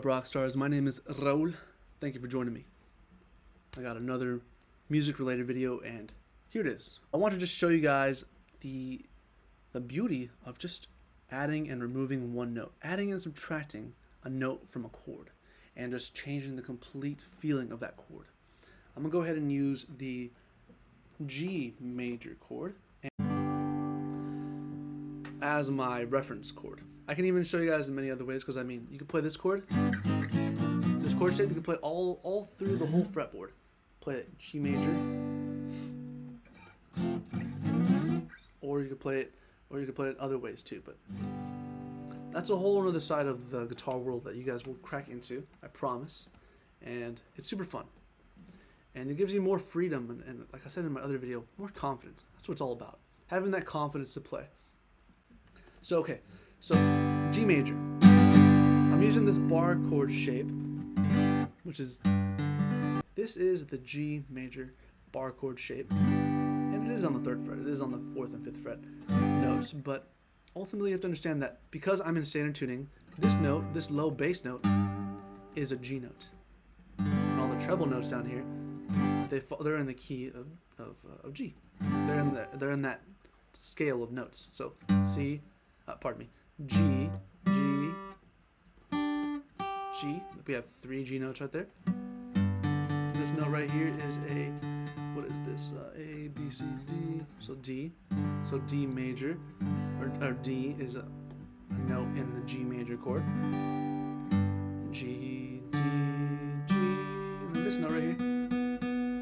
Rockstars, my name is Raul. Thank you for joining me. I got another music related video and here it is. I want to just show you guys the beauty of just adding and removing one note, adding and subtracting a note from a chord and just changing the complete feeling of that chord. I'm gonna go ahead and use the G major chord as my reference chord. I can even show you guys in many other ways because I mean, you can play this chord shape, you can play all through the whole fretboard. Play it G major, or you could play it other ways too. But that's a whole other side of the guitar world that you guys will crack into, I promise. And it's super fun, and it gives you more freedom and like I said in my other video, more confidence. That's what it's all about, having that confidence to play. So okay, so G major. I'm using this bar chord shape, which is, this is the G major bar chord shape, and it is on the 3rd fret, it is on the 4th and 5th fret notes, but ultimately you have to understand that because I'm in standard tuning, this note, this low bass note, is a G note. And all the treble notes down here, they're in the key of G. They're in that scale of notes. So C, pardon me, G, G, G. We have 3 G notes right there. This note right here is a, what is this? A, B, C, D. So D. So D major, or D is a note in the G major chord. G, D, G. And then this note right here,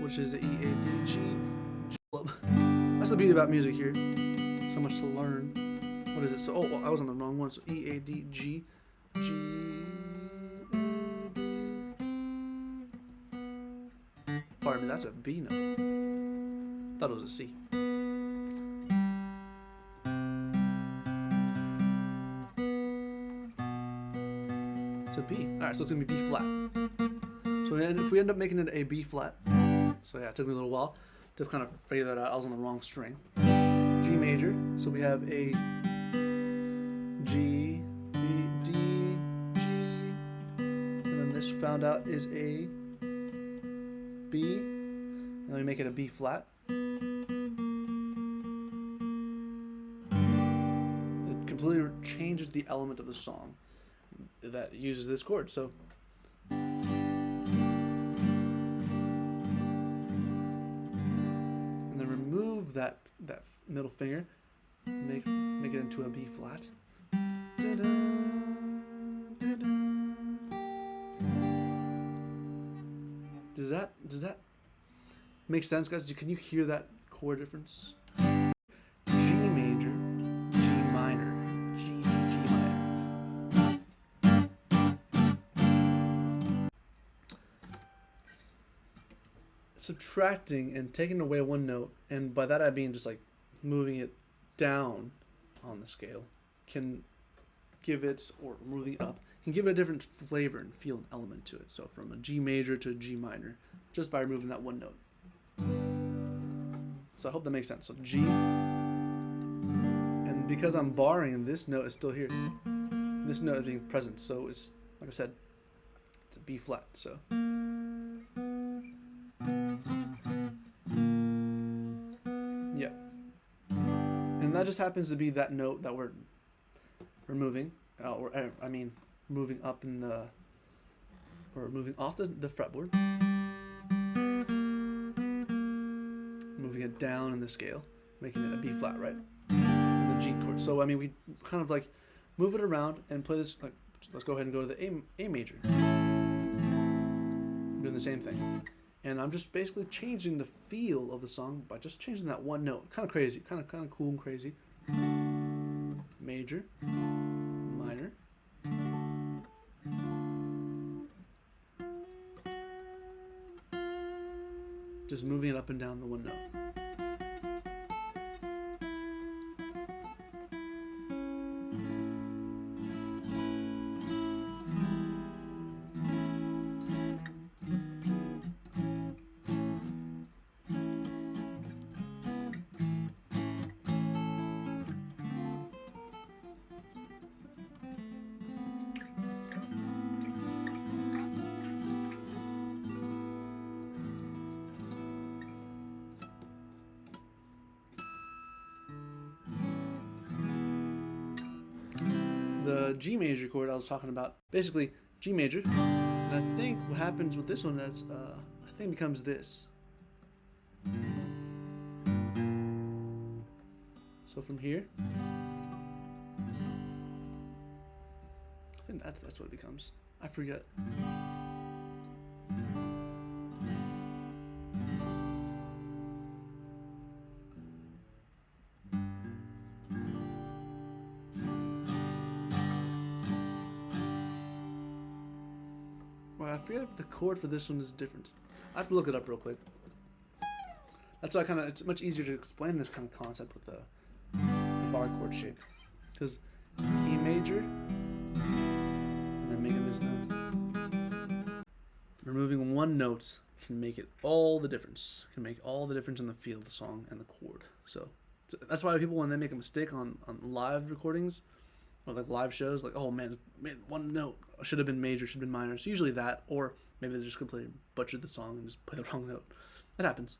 which is the E, A, D, G. That's the beauty about music here. So much to learn. What is it? So, oh, I was on the wrong one. So E, A, D, G, G. Pardon me, that's a B note. Thought it was a C. It's a B. Alright, so it's going to be B flat. So if we end up making it a B flat, so yeah, it took me a little while to kind of figure that out. I was on the wrong string. G major, so we have a G, B, D, G, and then this found out is a B, and then we make it a B flat. It completely changes the element of the song that uses this chord. So and then remove that middle finger, make it into a B flat. Does that make sense, guys? Can you hear that chord difference? G major, G minor, G, G, G minor. Subtracting and taking away one note, and by that I mean just like moving it down on the scale, can give it, or moving it up, can give it a different flavor and feel and element to it. So from a G major to a G minor, just by removing that one note. So I hope that makes sense. So G, and because I'm barring, this note is still here. This note is being present, so it's, like I said, it's a B flat. So yeah, and that just happens to be that note that we're removing, moving up in the, or moving off the fretboard, moving it down in the scale, making it a B flat, right? And the G chord. So I mean, we kind of like move it around and play this. Like, let's go ahead and go to the A major. I'm doing the same thing, and I'm just basically changing the feel of the song by just changing that one note. Kind of crazy, kind of cool and crazy. Major, minor. Just moving it up and down the one note. the G major chord I was talking about. Basically, G major. And I think what happens with this one is, I think it becomes this. So from here, I think that's what it becomes. I forget. Well, I forget if the chord for this one is different. I have to look it up real quick. That's why it's much easier to explain this kind of concept with the bar chord shape. Because E major, and then making this note. Removing one note can make it all the difference. Can make all the difference in the feel of the song and the chord. So that's why people, when they make a mistake on live recordings, or like live shows, like, oh man, one note should have been major, should have been minor. So usually that, or maybe they just completely butchered the song and just play the wrong note. That happens.